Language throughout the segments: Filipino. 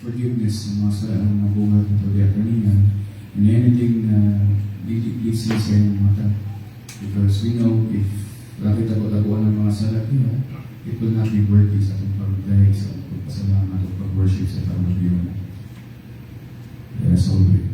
forgiveness ng mga sala ng mga buhat ng pagbiya kanina, and anything na pleasing sa inyong mata. Because we know if bakit ako-taguan ng mga sala niya, it will not be worthy sa itong pag-play, sa pagpasalamat at pag-worship sa pag-pagbiyon. Yes, all the way.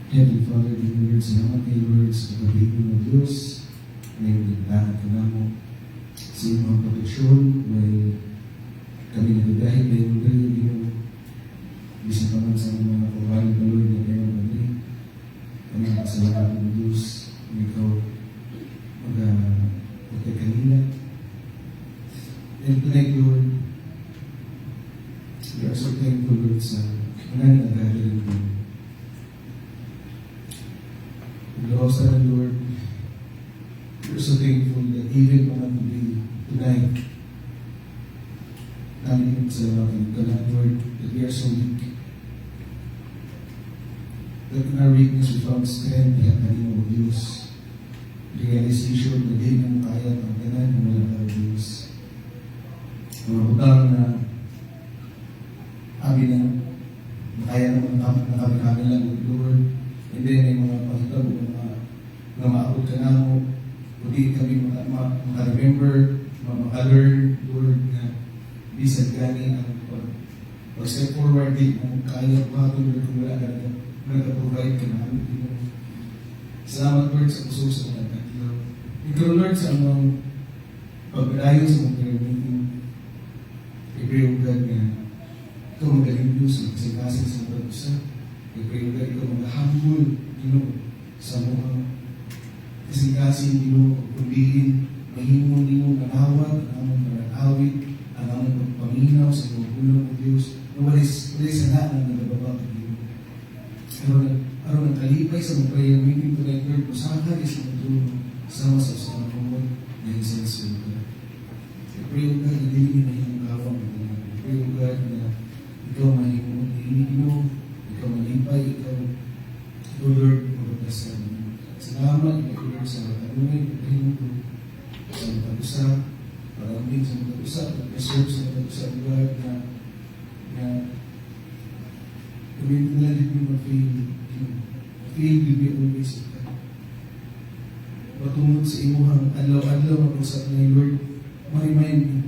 Heavenly Father, giving words, salamat kayo words, kapatid mo Diyos, may lahat ka na mo sa iyong proteksyon, may kami nagagahit na yung gawin mo, bisa pa man sa mga kawalan na Lord na kayo kami, kami nakasalamat mo Diyos, may ikaw mag-pagkay kanina. And tonight, Lord, we are so thankful, Lord, sa mga nagagaling mo. Also, Lord, we're so thankful that even tonight, namin sa kanan, Lord, that we are so weak. That in our weakness we found strength, kaya kanina mo Diyos. Realization na di mo kaya ang kanan ng wala ka Diyos. Mga butang na amin na kaya naman kami lang, Lord. And then, may mga pahitag o mga maabot ka na mo, kundi kami maka-remember, maka-learn, Lord, na bisag gani ang pag-step forward, di mo kaya patong, Lord, kung wala ka nag-provide ka namin. Salamat, Lord, sa puso sa mga tatlo. Ikaw, Lord, sa amang pagdayo sa mga prayer meeting, I pray, O God, na ikaw magaling Diyos, magkasing sa mga usa. I pray, O God, ikaw mag-humble, sa mga kasing-kasing, pagpiliin, mahimong mo manawag, ang among panag-awit, ang among pagpaminaw sa mga bulong ng Diyos, na walis sa ng nagababa ng Diyos. Araw ng kalipay sa mga prayer meeting tonight, Lord, pusaka is mga tulong sama sa mga kumot na insenso. I pray, O God, na hindi mahimong kawang. I pray, O God, na ikaw mahimong mo, ikaw malipay, ikaw, O Lord, magpasal. Salamat, Lord, sa kanunay, pagkahin ko sa matag-usap, maraming sa matag-usap, pag-preserve sa matag-usap, Lord, na kami nalit mo ma-feel will be always patungod sa imuhang adlaw-adlaw mag-usap na yung Lord, ma-remind me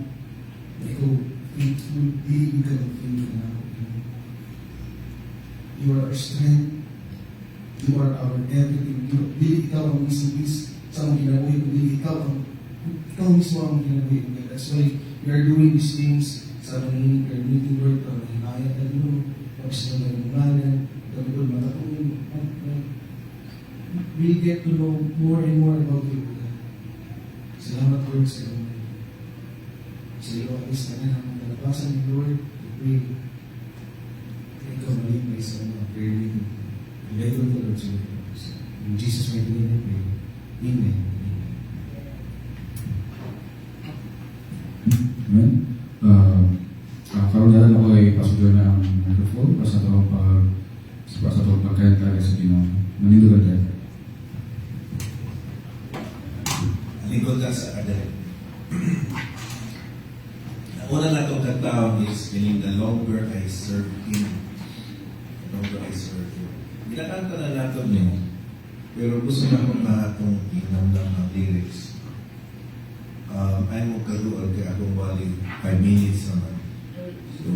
na ikaw faithful, di ikaw fail ka na. You are our strength, you are our everything. Dili ikaw ang isipis sa mga ginabuhi, dili ikaw mismo ang ginabuhi. That's why we are doing these things sa maninit, we are meeting Lord, para mahimaya ka doon, tapos na may mungalan, kami doon matatungin. We get to know more and more about you. Salamat Lord sa iyo. Sa iyo, alis na nga ang kalabasan ni Lord, we pray. Ikaw malipay sa mga prayer meeting. Let go of the Lord's will. In Jesus' mighty name, I pray. Amen. Amen. Karoon na ako ay pasudyo na ang microphone para sa itong pagkayantay sa Ginoo. Manindugan tayo. Lingkod ka sa kadali. Una na itong katawag is meaning the longer I serve Him. The longer I serve Him. Ginakanta na natin niyo, pero gusto na akong itong inamdam ng lyrics. Ay mo kaluag kay akong bali 5 minutes naman. So,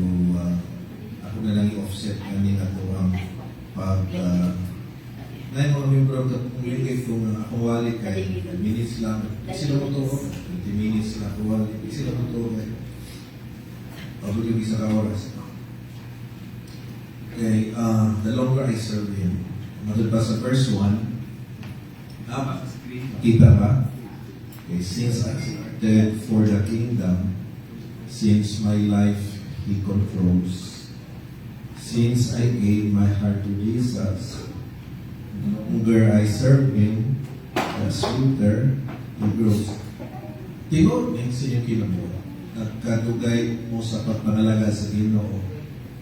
ako na lang i-offset kanina ito ang na yung mga member of the community kung akong wali kay 5 minutes lang. Sila mo ito, 20 minutes lang akong wali. Sila mo ito, pagod yung isang oras. Okay, the longer I serve Him. Matod pa sa verse 1, kita ba? Okay, since I dead for the kingdom, since my life He controls, since I gave my heart to Jesus, the longer I serve Him, the sweeter He grows. Tingod niya sa inyong kinabuhi. Nagkadugay mo sa pagpangalaga sa Ginoo.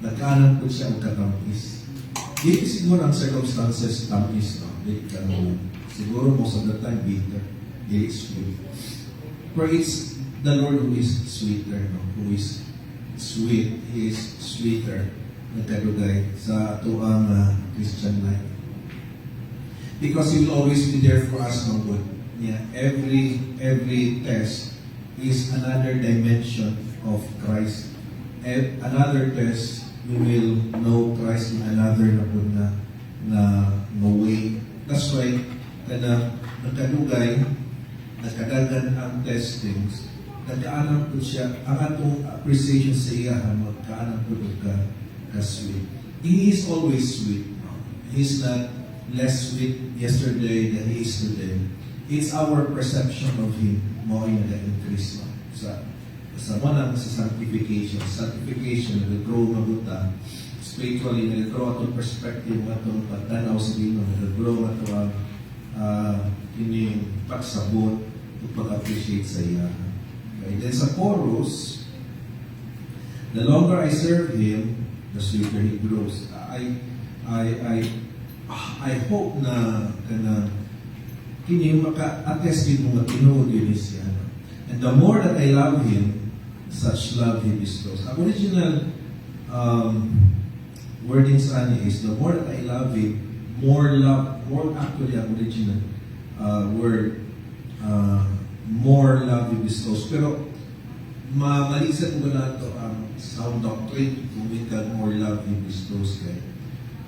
Nagkaanan po siya ang katampis. Hindi siguro ang circumstances tampis, no? Hindi ka naman. Siguro most of the time bitter. Hindi sweet. For it's the Lord who is sweeter, no? Who is sweet. He is sweeter. Nagkadugay sa atuang Christian life. Because He will always be there for us, no good. Yeah, every test is another dimension of Christ. Another test, you will know Christ in another na way. That's why, kada nagkadugay, nagkadagan ang testings, nagkaanan po siya, ang atong appreciation sa iya, magkaanan po ka sweet. He is always sweet. No? He's not less sweet yesterday than He is today. It's our perception of Him mo yung nag-increase, no? Sa manang sa sanctification. Sanctification, nag-grow mabuta. Spiritually, nag-grow atong perspective mo atong pagtanaw sa Ginoo, nag-grow atong yung pagsabot at pag-appreciate sa iya. Okay. Then sa chorus, the longer I serve Him, the sweeter He grows. I hope na kini maka-attest din mga tinuod yun siya. And the more that I love Him, such love He bestows. Ang original wording sa niya is, the more that I love Him, more actually ang original word, more love He bestows. Pero, malisan ko na ito ang sound doctrine, kung we can more love He bestows. Kaya,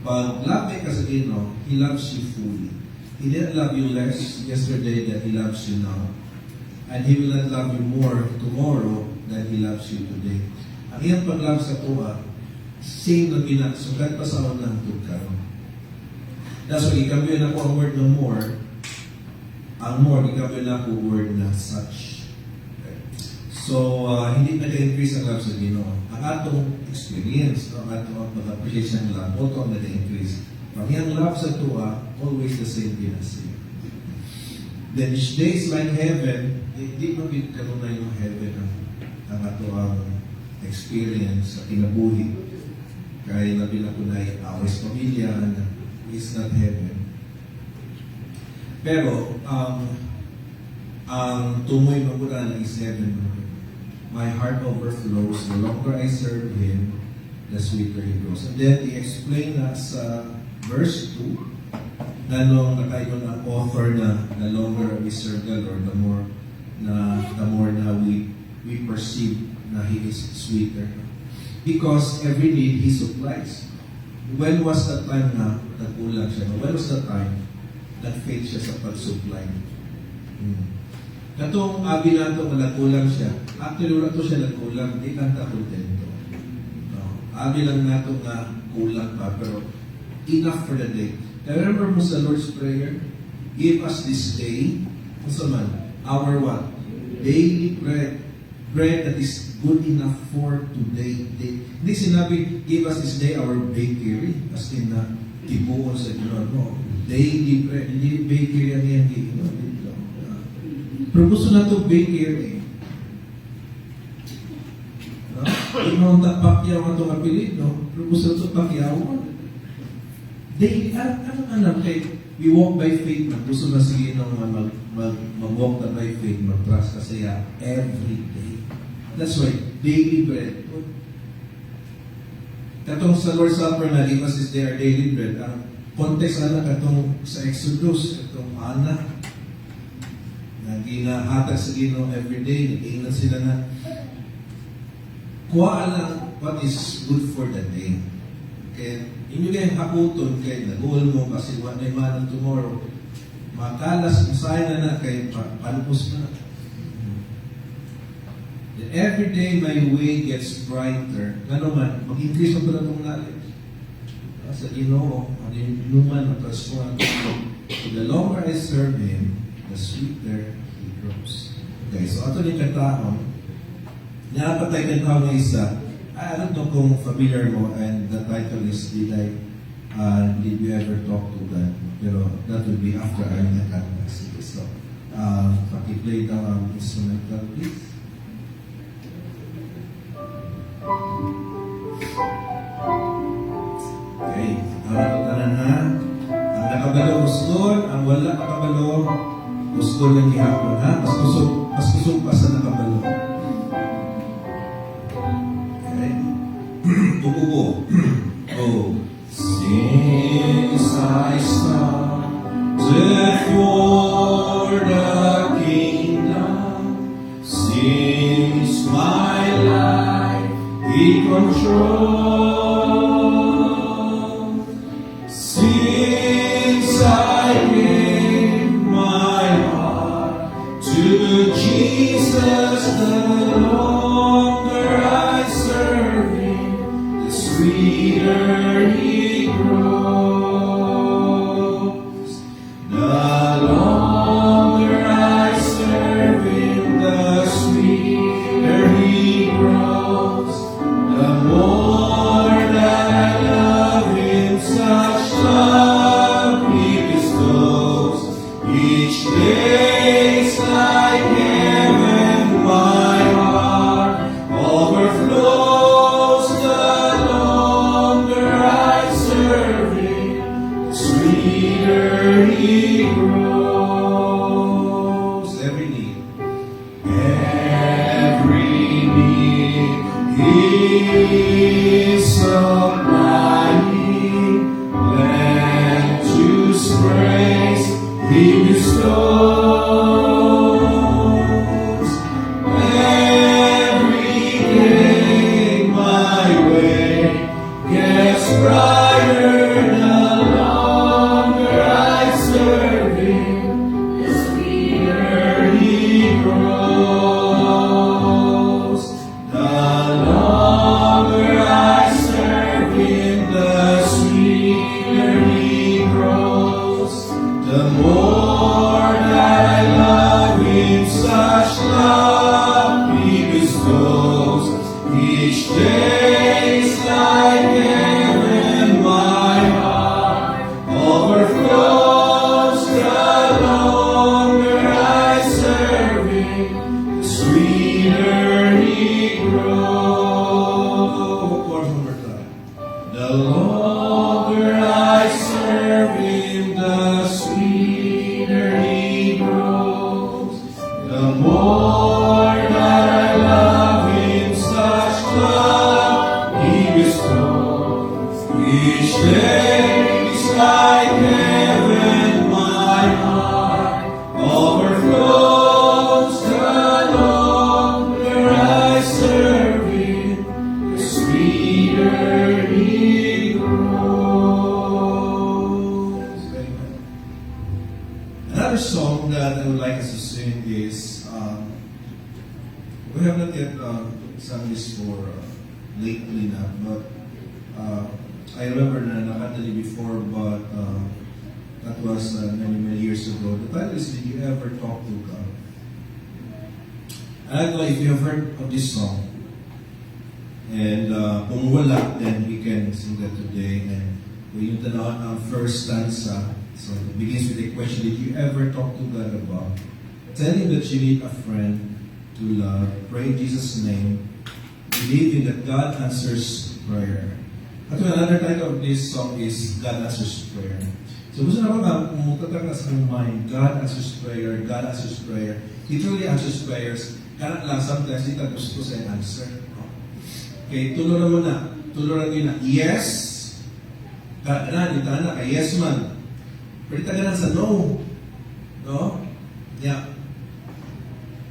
pag love ka sa Ginoo, He loves you fully. He didn't love you less yesterday than He loves you now. And He will not love you more tomorrow than He loves you today. Ang iyang pag-love sa tuwa, same na pinagsugat pa sa unang tugkaroon. That's why, ikambyo na ko ang word na more. Ang more, ikambyo na ko word na such. Okay. So, hindi nag-increase ang love sa Ginoo. Ang atong experience, ang atong pag-appreciate ng love, ito ang nag-increase. Ang iyang love sa tuwa, always the same din as Him. Then each day is like heaven. Hindi mo karoon na yung heaven ang ato ang experience sa kinabuhi. Kaya nabi na po na awes pamilya is not heaven. Pero ang tumoy mabutan is heaven. My heart overflows. The longer I serve Him, the sweeter He grows. And then He explained us verse 2, na nung nakayon ang author na the longer we serve the Lord, the more na we perceive na He is sweeter. Because every need He supplies. When was the time na nagkulang siya? When was the time that faith siya sa pag-supply? Katong abi na ito, nagkulang siya. Actually, wala ito siya nagkulang. Hindi lang ta kontento. No. Abi lang na ito nga kulang pa, pero enough for the day. Remember mo sa Lord's Prayer? Give us this day, our what? Daily bread. Bread that is good enough for today. Hindi sinabi, give us this day our bakery. As in na, tibuon sa Ginoo. No. Daily bread. Hindi bakery ang yan. Pero gusto na ito bakery. Ino ang Pacquiao ang itong apelid, no? Pero gusto na ito Pacquiao. Daily, alam kay we walk by faith na gusto na sige nung mag-walk na by faith, mag-trust kasi every day. That's why, daily bread. Katong sa Lord's Supper na, give us this day our daily bread. Ang context na katong sa Exodus, katong anak, na ginahatag sa Ginoo every day, nag-iingat sila na kuha lang what is good for the day. Kaya, inyo kayong haputon kay nag-goal mo kasi one day man tomorrow, makalas, masaya na kay palpos na. And every day my way gets brighter. Nga naman, mag-increase ang pala itong knowledge. Sa Ginoo, ang inuman at transform. So the longer I serve Him, the sweeter He grows. Okay, so ato ni kataon, napatay ng tao ng isa. I don't know kung familiar mo, and the title is Did You Ever Talk to God? Pero that will be after I nakanta. Sige, so, pakiplay daw ang instrumental, please. Okay, ang tanan ha. Ang nakabalo, usgon. Ang wala nakabalo, usgon lang gihapon ha. Mas kusog pa sa nakabalo. Okay. Tukubo. Oh. Since I started for the kingdom, since my life He controls, since I gave my heart to Jesus, the longer I serve Him, the sweeter He grows. The longer I serve Him, the sweeter He grows. The more that I love Him, such love He bestows. Each day's like heaven, my heart overflows. The longer I serve Him, the sweeter He grows. Every need He supplying, land to praise He bestows. Every day my way gets brighter, the longer I serve Him, the sweeter He grows. The longer I serve Him, the sweeter He grows. The more that I love Him, such love He bestows. Each day's like heaven, my heart overflows. The longer I serve Him, the sweeter He grows. One more time. The longer I serve Him, the sweeter He grows. The more that I love Him, such love He bestows. Each day is like heaven, my heart overflows. The longer I serve Him, the sweeter He grows. Another song that I would like us to sing is, we have not yet sung this for lately na, but I remember na nakanta niyo before, but that was many years ago. The title is, Did You Ever Talk to God? I don't know if you have heard of this song. And kung wala, then we can sing that today. And we yung tanawin ang first stanza. So it begins with a question, did you ever talk to God about? Tell Him that you need a friend to love. Pray in Jesus' name. Believing that God answers prayer. At another title of this song is God Answers Prayer. So gusto na ba mutatak na sa mind, God answers prayer, God answers prayer. He truly answers prayers. Kaya lang sometimes hindi ka gusto sa answer. Okay, tuloran mo na. Tuloran yun na, yes. Kaya na, yes man. Pero tagalan sa no. No? Yeah.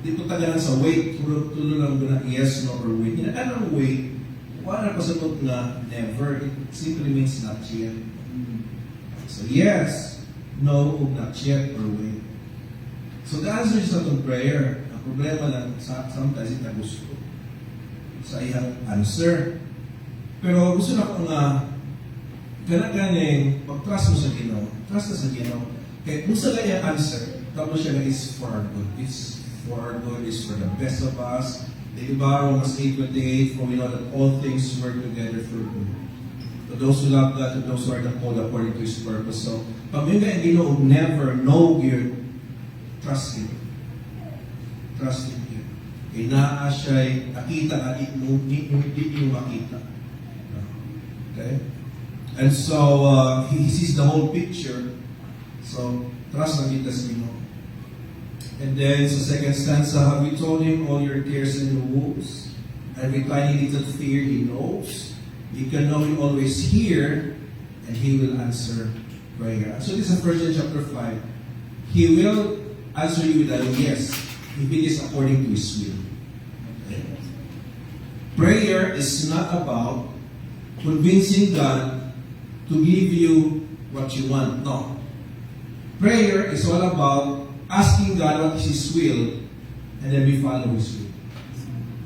Di po tagalan sa wait. Tulo lang doon na yes, no, or wait. Ano wait? Wala pa sa na never. It simply means not yet. So yes, no, not yet, or wait. So the answer is not on prayer. Ang problema lang, sometimes ita gusto sa iyang answer. Pero gusto na ko nga Kana ganing, pag-trust mo sa Ginoo, trust na sa Ginoo. Kaya kung sa kanya answer, tapos siya na is for our good. It's for our good, is for the best of us. Diba, Romans 8:28, for we know that all things work together for good. To those who love God, to those who are the called according to His purpose. So, pag may nga Ginoo, never, no gear, trust Him. Trust Him. Kaya naa siya'y nakita na di mo makita. Okay? And so, He sees the whole picture. So, trust na kita sa Ginoo. And then, sa second stanza, have you told Him all your cares and your woes? Every tiny little fear He knows. You can know He always hear, and He will answer prayer. So this is 1 John chapter 5. He will answer you with a yes, if it is according to His will. Okay? Prayer is not about convincing God to give you what you want. No. Prayer is all about asking God what is His will, and then we follow His will.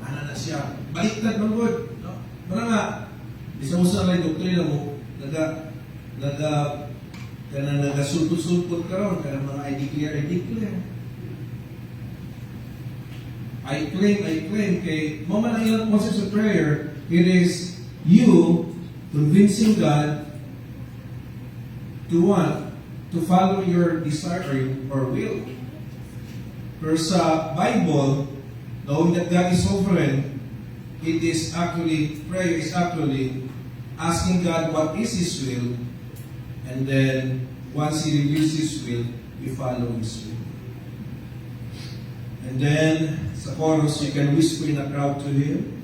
Ano na siya? Baliktad man good. No? Para nga, isa mo sa lang doktrina mo, nagasulpot-sulpot ka ron, kaya mga I declare. I claim, kay mama na ilang concepts of prayer, it is you convincing God to what? To follow your desire or will. Pero sa Bible, knowing that God is sovereign, it is actually, prayer is actually asking God what is His will, and then once He reveals His will, we follow His will. And then, sa chorus, you can whisper in a crowd to Him.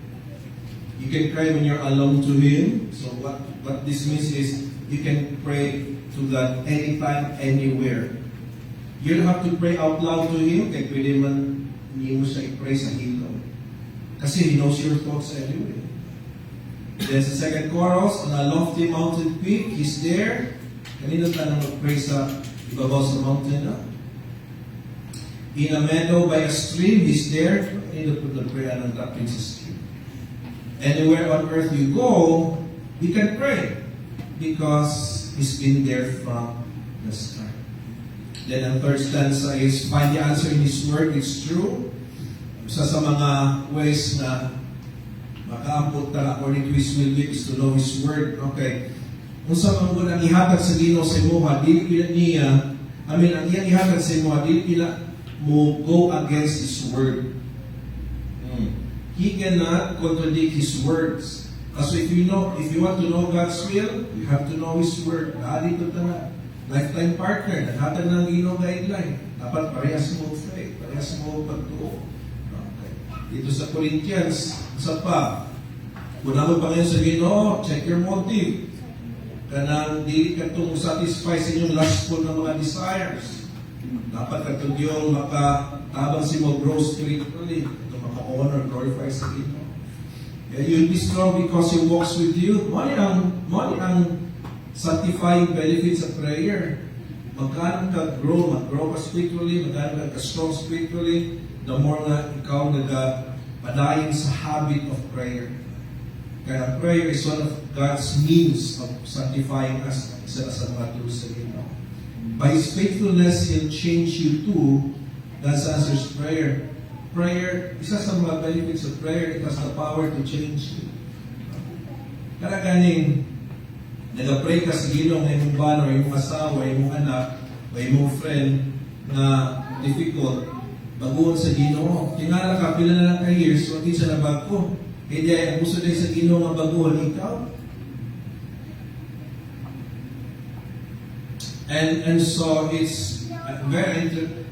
You can cry when you're alone to Him. So what this means is, you can pray to God anytime, anywhere. You don't have to pray out loud to Him, kaya pwede man hindi mo siya i-pray sa hilo. Kasi He knows your thoughts anyway. Then sa second chorus, on a lofty mountain peak, He's there. Kanina tayo mag-pray sa ibabaw sa mountain na. In a meadow by a stream, He's there. Kanina po nag-pray ng dropping sa stream. Anywhere on earth you go, you can pray. Because He's been there from the start. Then ang third stanza is, find the answer in His Word, it's true. Isa sa mga ways na makaambot na according to His will is to know His Word. Okay. Kung sa mga ang ihatag sa Ginoo sa imuha, dili pila niya, ang iyang ihatag sa imuha, dili pila mo go against His Word. He cannot contradict His words. So if you want to know God's will, you have to know His Word. Dito na lifetime partner, naghatag ng Ginoo guideline. Dapat parehas mo faith, parehas mo pagtuo. Okay. Dito sa Corinthians, isa pa, kung naman pa ngayon sa Ginoo, check your motive. Kanang dili ka itong satisfy sa inyong lustful na mga desires. Dapat ka itong yung makatabang si mo grow spiritually, ito maka-honor, glorify sa Ginoo. You'll be strong because He walks with you. Mali ang sanctifying benefits of prayer. Magkano ka mag-grow ka spiritually, magkano ka strong spiritually, the more na ikaw nagpadayon sa habit of prayer. Kaya prayer is one of God's means of sanctifying us. Isa na sa mga tools sa Ginoo. By His faithfulness, He'll change you too. God answers prayer. Prayer, isa sa mga benefits of prayer, it has the power to change you. Kaya ganing, nag-pray ka sa Ginoo ng imong bana, o imong asawa, imong anak, o imong friend na difficult, baguhan sa Ginoo. Tingala ka, pila na lang ka years, so di siya nabago. Hindi ay ang gusto din sa Ginoo nga baguhan ikaw. And so it's very interesting.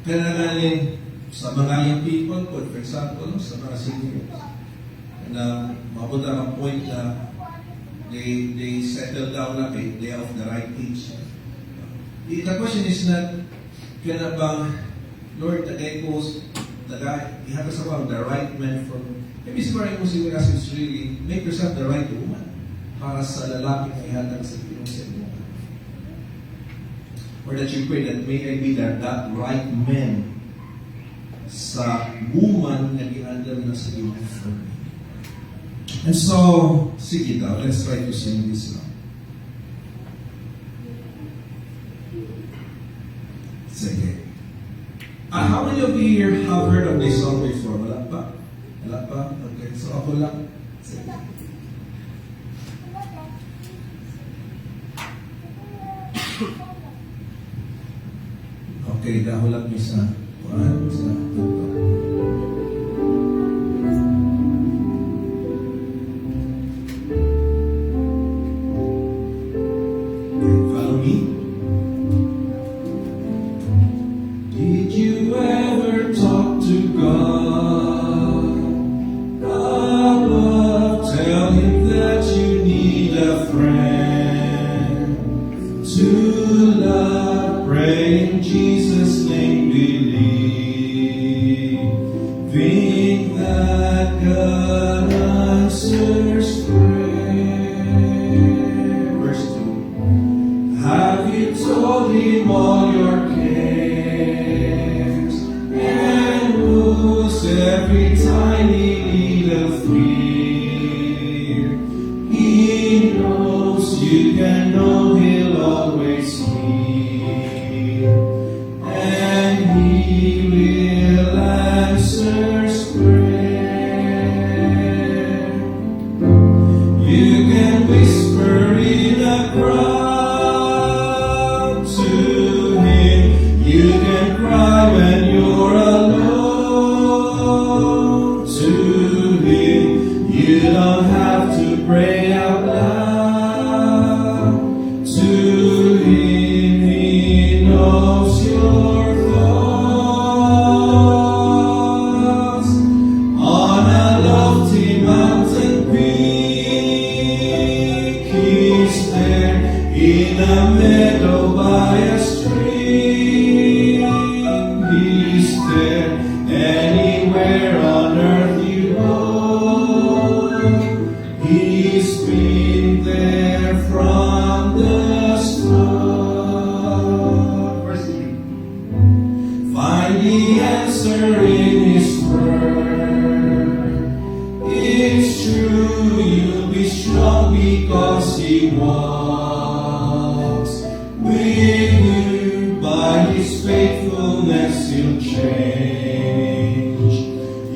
Kaya galing, sa mga young people, for example, sa mga seniors, na mabuta ang point na they settle down na they are of the right age. The question is not, kaya bang, Lord, tagay ko, ihatag sa mga the right man for me. Maybe siguro mo siguro as it's really, make yourself the right woman para sa lalaki na ihatag sa Ginoo sa inyo. Or that you pray that may I be that right man sa woman na giandam na sa Ginoo for me. And so, sige daw, let's try to sing this now. many of you here have heard of this song before? Wala pa? Wala pa? Okay, so ako lang. Sige. Okay, dahulat niyo sa Quran, sa tuto. Okay, follow me. Did you ever talk to God above? Tell Him that you need a friend to love. Pray in Jesus' name, believing that God answers prayer. Verse 2. Have you told Him all your cares and woes, every tiny little fear? He knows you can know He'll always hear, and He will answer prayer. You can whisper in a crowd to Him. You can cry when you're alone to Him. You don't have to pray out loud to Him. He knows your thoughts. On a lofty mountain peak, He's there. In a meadow by a stream, He's there. Anywhere on earth you go, He's been there from the start. Verse 3. Find the answer in His word. It's true, you'll be strong because He walks with you. By His faithfulness He'll change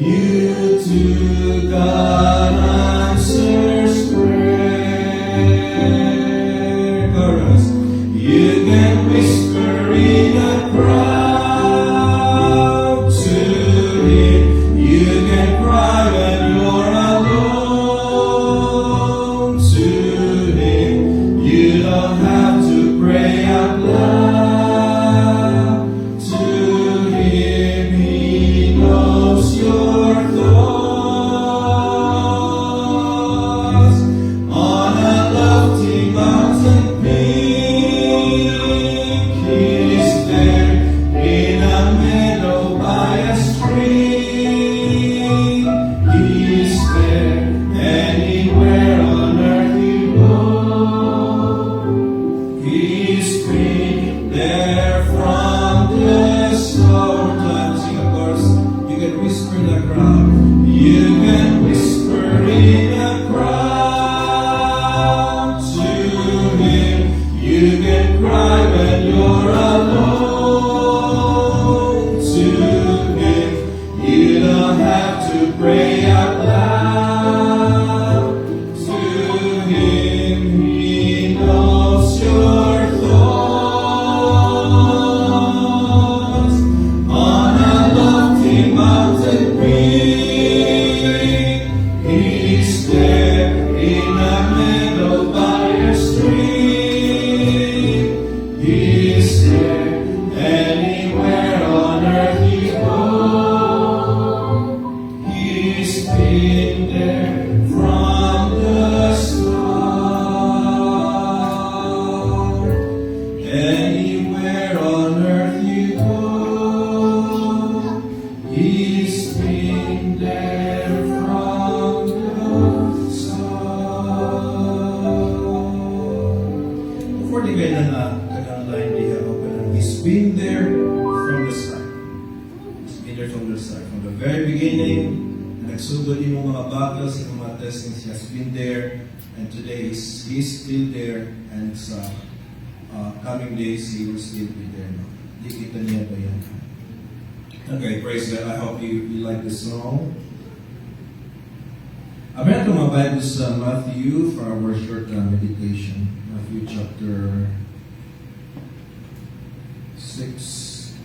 you to God answers prayer. Chorus. You can whisper in a crowd to Him. You can cry when you're alone to Him. You don't have to pray out loud to Him. He knows your thoughts. On a lofty mountain peak, He's there. In a meadow by a stream, He's there. Anywhere on earth you go, He's been there from the start. Sing, of course. You can whisper in the crowd. You can whisper in a crowd to Him. You can cry when you're alone to Him. You don't have to pray out loud to Him. He knows your thoughts. On a lofty mountain peak, He's there. In a meadow by a stream, He's there. Anywhere on earth you go, He's been there from the start. Anywhere on earth you go, He's been there from the start. Before di kayo na kagang line diya open, He's been there from the start. He's been there from the start. From the very beginning, nagsugod yung mga battles, yung mga testings, He has been there. And today, He's still there. And sa coming days, He will still be there. No? Di kita niya ba yan? Okay, praise God. I hope you like this song. Amen. Ito mga Bible sa Matthew for our short meditation. Matthew chapter 6.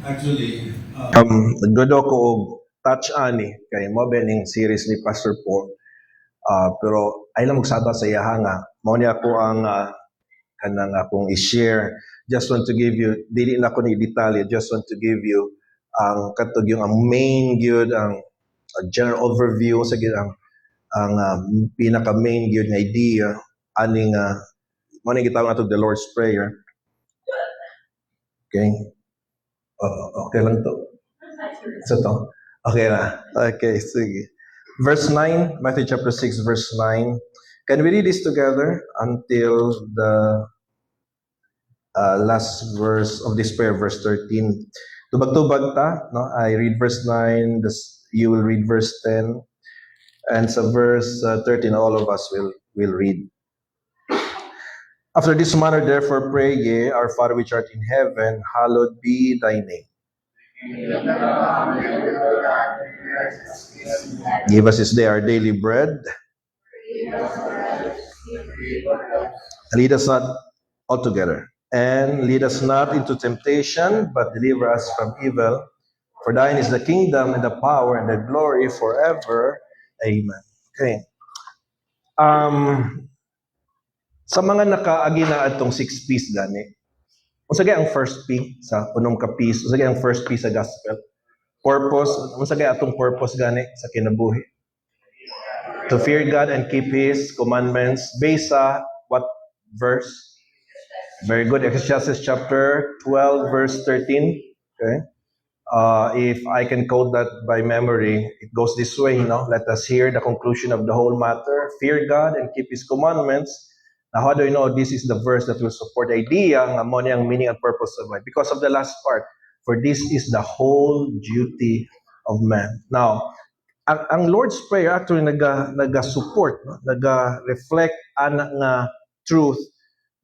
Actually, Nagdodo ko og touch ani kay mo bening series ni Pastor Paul. Pero ay lang magsaba sa iya nga mao ni ako ang kanang akong i-share. Just want to give you dili na ko ni detalye, just want to give you ang katog yung ang main gyud ang general overview sa gyud ang pinaka main gyud nga idea aning mo ni gitawag nato the Lord's Prayer. Okay? Okay lang to. So to. Okay na. Okay, sige. Verse 9, Matthew chapter 6, verse 9. Can we read this together until the last verse of this prayer, verse 13? Tubag-tubag ta, no? I read verse 9, you will read verse 10, and sa verse 13, all of us will read. After this manner, therefore, pray ye, Our Father which art in heaven, hallowed be thy name. Give us this day our daily bread. Lead us not altogether. And lead us not into temptation, but deliver us from evil. For thine is the kingdom and the power and the glory forever. Amen. Okay. Sa mga nakaagi na atong 6 P's gani. Unsagay ang first P sa punong ka P's, unsagay ang first P sa gospel. Purpose, unsagay atong purpose gani sa kinabuhi. To fear God and keep His commandments based sa what verse? Very good. Ecclesiastes chapter 12 verse 13. Okay. If I can quote that by memory, it goes this way, let us hear the conclusion of the whole matter. Fear God and keep His commandments. Now, how do you know this is the verse that will support the idea ng mo ang meaning and purpose of life? Because of the last part. For this is the whole duty of man. Now, ang Lord's Prayer actually naga-support, naga-reflect nga truth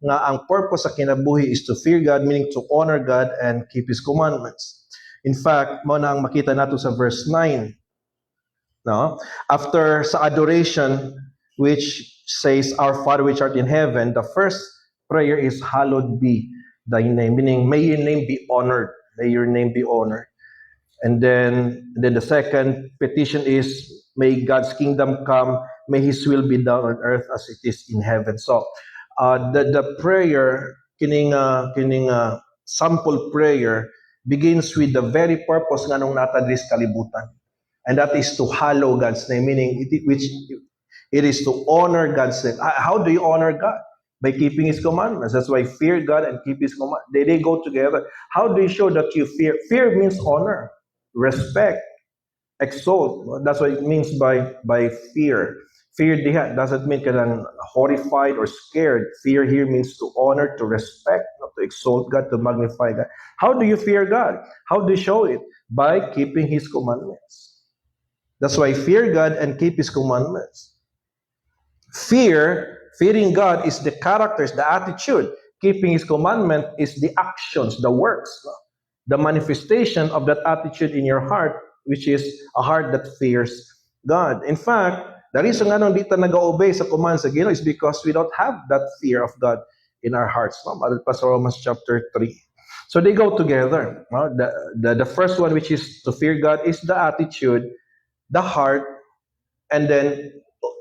nga ang purpose sa kinabuhi is to fear God, meaning to honor God and keep His commandments. In fact, mo na ang makita nato sa verse 9. No? After sa adoration, which says, Our Father which art in heaven, the first prayer is, hallowed be thy name, meaning may your name be honored. May your name be honored. And then the second petition is, may God's kingdom come, may His will be done on earth as it is in heaven. So, the prayer, kining sample prayer, begins with the very purpose nga nung natadris kalibutan. And that is to hallow God's name, meaning it is to honor God's name. How do you honor God? By keeping His commandments. That's why fear God and keep His commandments. They go together. How do you show that you fear? Fear means honor, respect, exalt. That's what it means by fear. Fear doesn't mean kailang horrified or scared. Fear here means to honor, to respect, to exalt God, to magnify God. How do you fear God? How do you show it? By keeping His commandments. That's why fear God and keep His commandments. Fearing God is the characters, the attitude. Keeping His commandment is the actions, the works, the manifestation of that attitude in your heart, which is a heart that fears God. In fact, the reason nga nung di ta nag-obey sa commands sa Ginoo is because we don't have that fear of God in our hearts. Madad pa sa Romans chapter 3. So they go together. The first one, which is to fear God, is the attitude, the heart, and then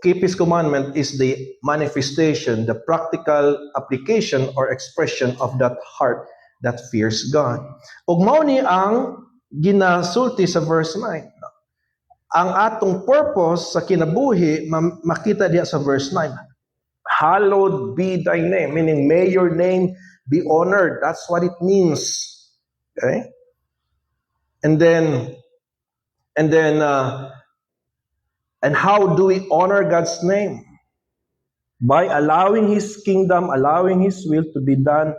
keep His commandment is the manifestation, the practical application or expression of that heart that fears God. Ug mao ni ang ginasulti sa verse 9. Ang atong purpose sa kinabuhi makita diha sa verse 9. Hallowed be thy name, meaning may your name be honored. That's what it means. Okay? And how do we honor God's name? By allowing His kingdom, allowing His will to be done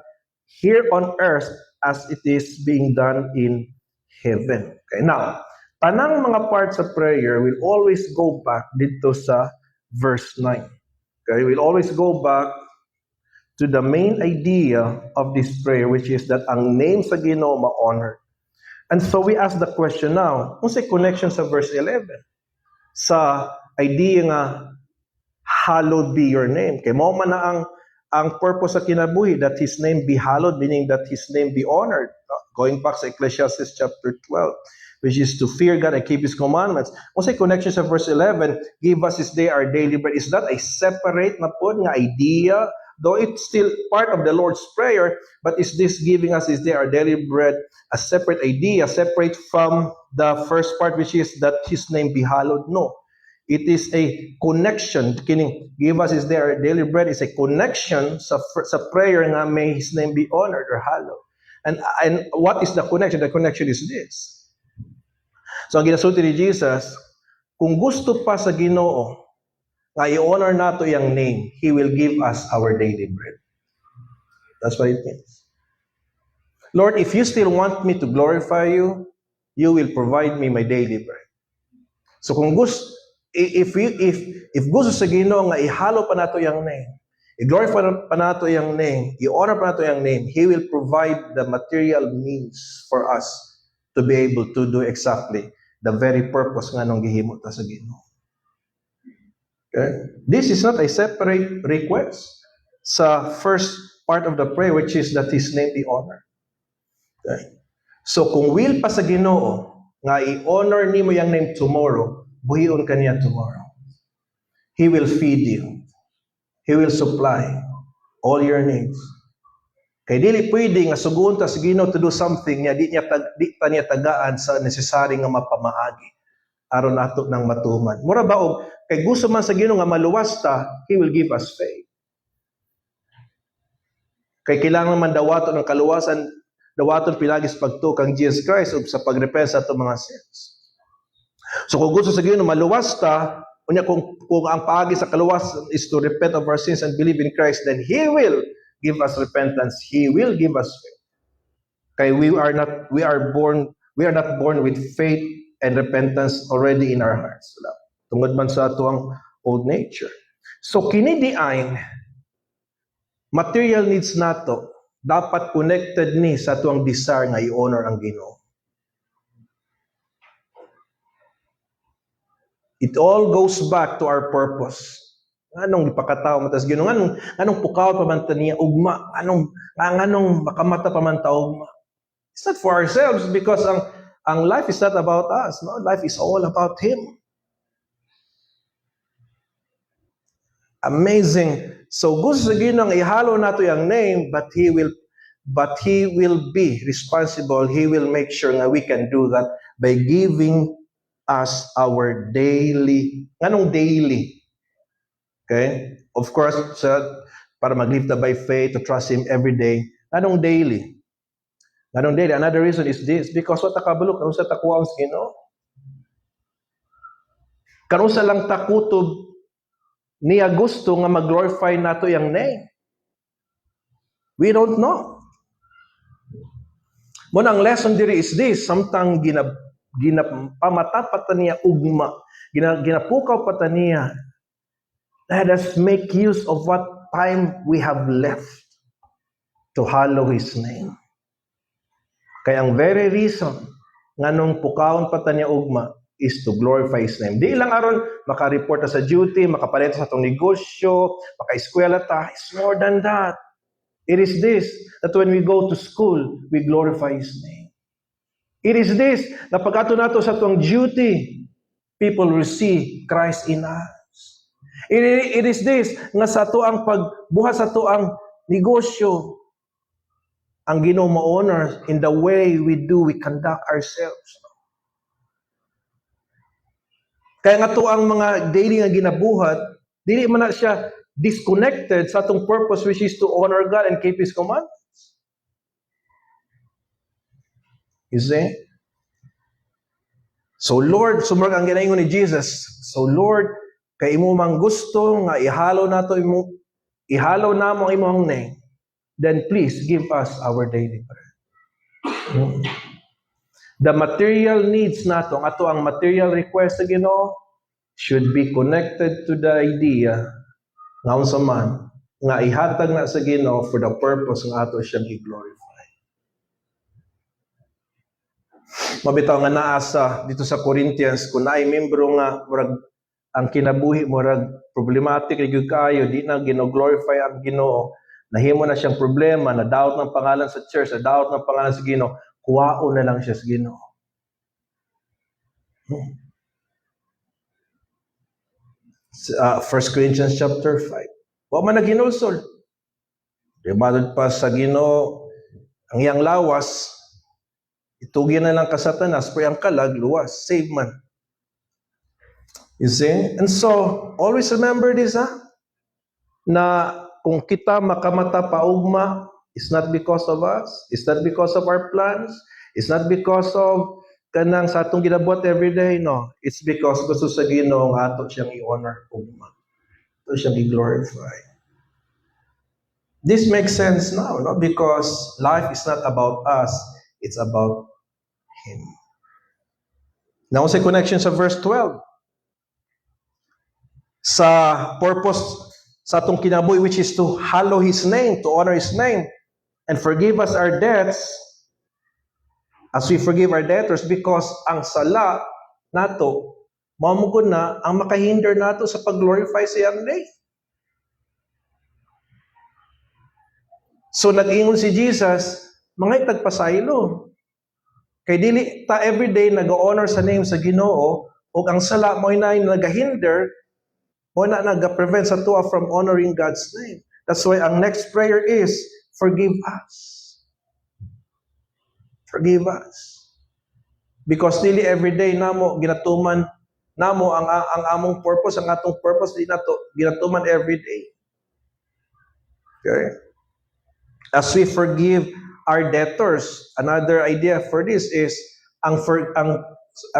here on earth as it is being done in heaven. Okay, now, tanang mga parts of prayer will always go back dito sa verse 9. Okay, we'll always go back to the main idea of this prayer, which is that ang name sa Ginoo ma-honor. And so we ask the question now, kung sa connection sa verse 11, sa idea nga, hallowed be your name. Kay mo man na ang purpose sa kinabuhi, that His name be hallowed, meaning that His name be honored. No? Going back sa Ecclesiastes chapter 12, which is to fear God and keep His commandments. Kung sa connection sa verse 11, give us this day our daily bread. Is that a separate na po nga idea? Though it's still part of the Lord's Prayer, but is this giving us this day our daily bread a separate idea, separate from the first part, which is that His name be hallowed? No. It is a connection. Kining give us this day our daily bread is a connection sa prayer nga may His name be honored or hallowed. And what is the connection? The connection is this. So ang ginasulti ni Jesus, kung gusto pa sa Ginoo nga i-honor nato yung name, He will give us our daily bread. That's what it means. Lord, if you still want me to glorify you, you will provide me my daily bread. So kung gusto, if gusto sa Ginoo nga ihalo pa nato yung name, i-glorify pa nato yung name, i-honor pa nato yung name, He will provide the material means for us to be able to do exactly the very purpose nga nung gihimo ta sa Ginoo. Okay? This is not a separate request sa first part of the prayer, which is that His name be honored. Okay? So kung will pa sa Ginoo nga i-honor nimo yung name tomorrow, buhion kaniya tomorrow. He will feed you. He will supply all your needs. Kay dili pwede nga sugon ta sa Ginoo to do something niya di ta niya tagaan sa necessary nga mapamaagi aron nato nang matuman. Mura ba og kay gusto man sa Ginoo nga maluwas ta, He will give us faith. Kay kailangan man dawaton ng kaluwasan, dawaton pilagis pagtuo kang Jesus Christ ug sa pagrepent sa atong mga sins. So kung gusto sa Ginoo maluwas ta, unya kung ang paagi sa kaluwasan is to repent of our sins and believe in Christ, then He will give us repentance. He will give us faith. Kay we are not born with faith and repentance already in our hearts. Tungod man sa atuang old nature. So kini diay material needs nato dapat connected ni sa atuang desire nga i-honor ang Ginoo. It all goes back to our purpose. Anong ipakatao matas Ginoo? Anong pukaw pa man ta niya ugma? Anong makamata pa man ta ugma? It's not for ourselves because ang life is not about us. No, life is all about Him. Amazing. So gusto sa Ginoo ihalo nato yung name, but He will be responsible. He will make sure that we can do that by giving us our daily. Anong daily? Okay? Of course, para mag-live by faith, to trust Him every day. Anong daily? Anong daily? Another reason is this, because what takabulok, karon sa takuha ang Ginoo. Karon sa lang takutob niya gusto nga mag-glorify nato yung name. We don't know. Muna ang lesson diri is this, samtang ginapamata pa ta niya ugma, ginapukaw pa ta niya. Let us make use of what time we have left to hallow His name. Kaya ang very reason nga nung pukawon pa ta niya ugma is to glorify His name. Di lang aron makareport sa duty, makapalit sa itong negosyo, maka-eskwela ta. It's more than that. It is this, that when we go to school, we glorify His name. It is this, na pagkato nato sa itong duty, people will see Christ in us. It is this, nga sa ito ang pagbuhat sa ito ang negosyo, ang Ginoo ma-honor in the way we conduct ourselves. Kaya nga to ang mga daily nga ginabuhat, dili man na siya disconnected sa atong purpose, which is to honor God and keep His commandments. You see? So Lord, sumurag ang ginaingon ni Jesus. So Lord, kay imo mang gusto nga ihalo nato ihalo namo ang imong name, then please give us our daily bread. The material needs nato, ato ang material request sa Ginoo should be connected to the idea nga unsa man nga ihatag na sa Ginoo for the purpose nga ato siyang i-glorify. Mabitaw nga naa sa dito sa Corinthians kung naay membro nga murag ang kinabuhi murag problematic gyud kaayo, di na gino-glorify ang Ginoo, nahimo na siyang problema, na doubt ng pangalan sa church, na doubt ng pangalan sa Ginoo, kuwaon na lang siya sa Ginoo. 1 Corinthians chapter 5. Wa man naginulsol. Di madod pa sa Ginoo ang iyang lawas, itugyan na lang ka Satanas, pero ang kalag luwas, save man. You see? And so, always remember this, na kung kita makamata paugma, it's not because of us, it's not because of our plans, it's not because of kanang sa atong ginabuhat every day, no. It's because gusto sa Ginoo nga ato siyang i-honor ugma. Ato siyang i-glorify. This makes sense now, no? Because life is not about us, it's about Him. Now, sa connection sa verse 12, sa purpose sa atong kinabuhi, which is to hallow His name, to honor His name, and forgive us our debts, as we forgive our debtors, because ang sala nato, mamugod na ang makahinder nato sa pag-glorify sa iyang name. So nag-ingon si Jesus, mga tagpasaylo. Kay dili ta everyday nag-honor sa name sa Ginoo, o ang sala mo na nagahinder, o na nag-prevent sa tuwa from honoring God's name. That's why ang next prayer is, forgive us. Forgive us. Because dili everyday namo ginatuman namo ang among purpose, ang atong purpose di nato ginatuman everyday. Okay? As we forgive our debtors, another idea for this is ang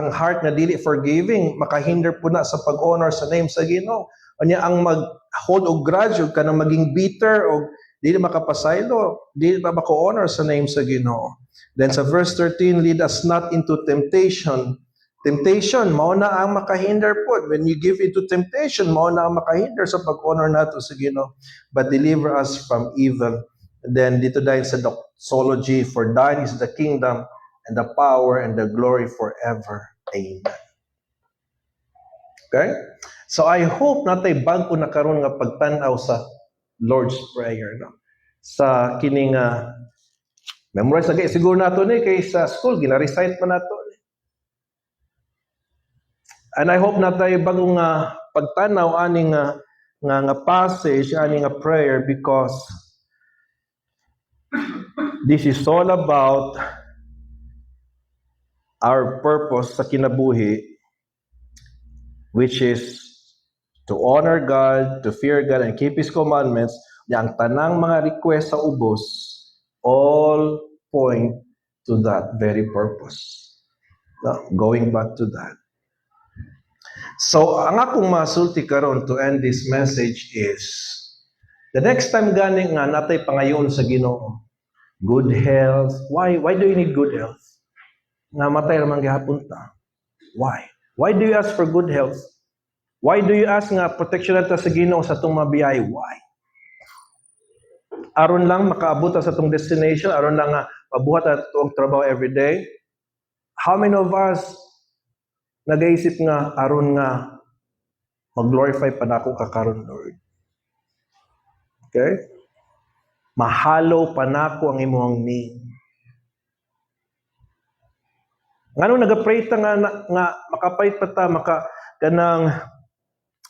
heart na dili forgiving makahinder po na sa pag-honor sa name sa Ginoo. Unya ang mag-hold og grudge o kanang maging bitter o dili makapasaylo, dili pa maka-honor sa name sa Ginoo. Then sa verse 13, lead us not into temptation. Temptation, mao na ang makahinder po. When you give into temptation, mao na ang makahinder sa pag-honor nato sa Ginoo. But deliver us from evil. And then dito dahil sa doxology, for thine is the kingdom and the power and the glory forever. Amen. Okay? So I hope natay bago na karon nga pagtan-aw sa Lord's Prayer, no? Sa kining memorize lagi siguro nato ni kay sa school gina-recite pa nato ni. And I hope natay bagong pagtanaw aning nga passage, aning nga prayer, because this is all about our purpose sa kinabuhi, which is to honor God, to fear God, and keep His commandments. Ang tanang mga request sa ubos all point to that very purpose. No? Going back to that. So, ang akong masulti karon to end this message is, the next time gani nga natay pangayon sa Ginoo, good health. Why do you need good health? Namatay naman gihapon ta. Why? Why do you ask for good health? Why do you ask nga protection nato sa Ginoo sa atong mabiyay? Why? Aron lang makaabot sa atong destination, aron lang nga mabuhat atong trabaho every day. How many of us nagaisip nga aron nga mag-glorify pa nako kakaron, Lord? Okay? Mahalo pa nako ang imong name. Ngano nagapray ta nga makapait pa ta,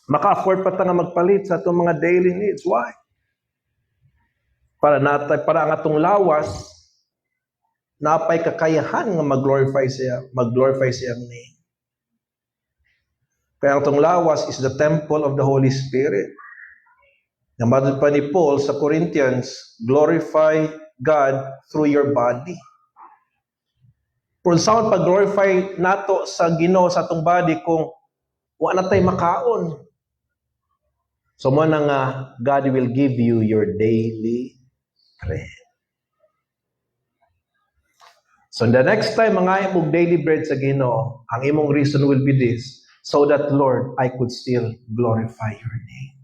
maka-afford pa ta nga magpalit sa atong mga daily needs. Why? Para ang atong lawas napay kakayahan nga mag-glorify siyang name. Kaya ang atong lawas is the temple of the Holy Spirit. Namadod pa ni Paul sa Corinthians, glorify God through your body. Kung saan pag-glorify nato sa Ginoo sa atong body kung wala tay makaon. So mo na nga, God will give you your daily bread. So the next time mga imong daily bread sa Ginoo, ang imong reason will be this, so that Lord, I could still glorify your name.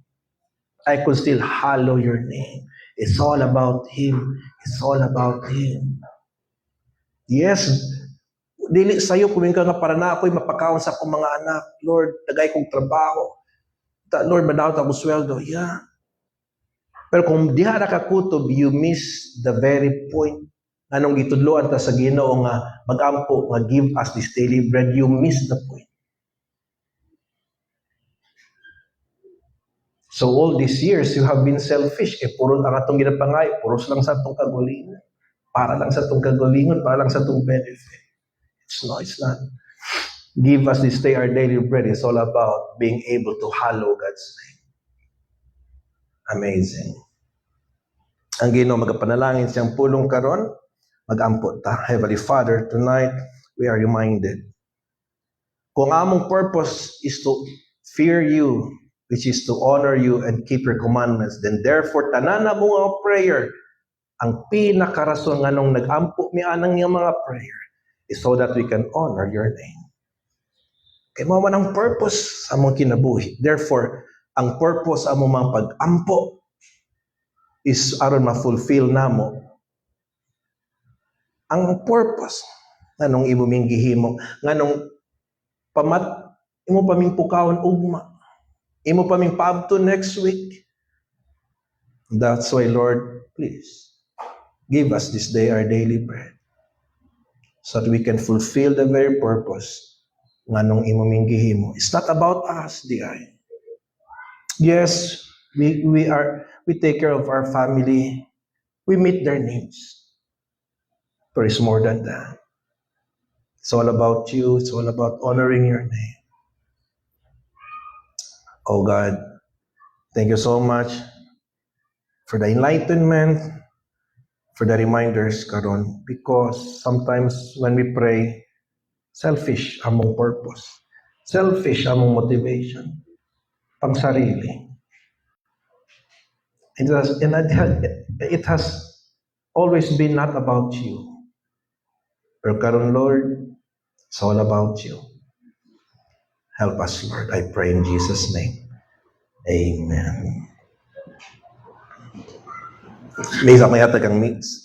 I could still hallow your name. It's all about Him. It's all about Him. Yes, dili sa'yo kung ka nga para na ako'y mapakaon sa akong mga anak. Lord, tagay kong trabaho. Lord, madawat ako sweldo. Yeah. Pero kung diha na kakutob, you miss the very point. Anong gitudloan ta sa Ginoo nga magampo nga give us this daily bread, you miss the point. So all these years, you have been selfish. Puro lang atong ginapangay, puros lang sa atong kagulingon. Para lang sa atong kagulingon, para lang sa atong benefit. It's not. Give us this day our daily bread. It's all about being able to hallow God's name. Amazing. Ang Ginoo magapanalangin siyang pulong karon, mag-ampot ta. Heavenly Father, tonight we are reminded. Kung among purpose is to fear you, which is to honor you and keep your commandments, then therefore tanan na mo nga prayer, ang pinakarason nga nung nag-ampo mi anang nga mga prayer is so that we can honor your name. Kaya mo man ang purpose sa among kinabuhi. Therefore, ang purpose sa among mga pag-ampo is aron ma-fulfill namo ang purpose nganong imo ming gihimo, nganong imo pa ming pukawon ugma, imo pa ming paabto next week. That's why, Lord, please give us this day our daily bread so that we can fulfill the very purpose nganong imo ming gihimo. It's not about us, DI. Yes, we take care of our family. We meet their needs. But it's more than that. It's all about you. It's all about honoring your name. Oh God, thank you so much for the enlightenment, for the reminders, karon. Because sometimes when we pray, selfish among purpose. Selfish among motivation. Pang sarili. It has always been not about you. Pero karon, Lord, it's all about you. Help us, Lord. I pray in Jesus' name. Amen. May isa kaya tagang mix.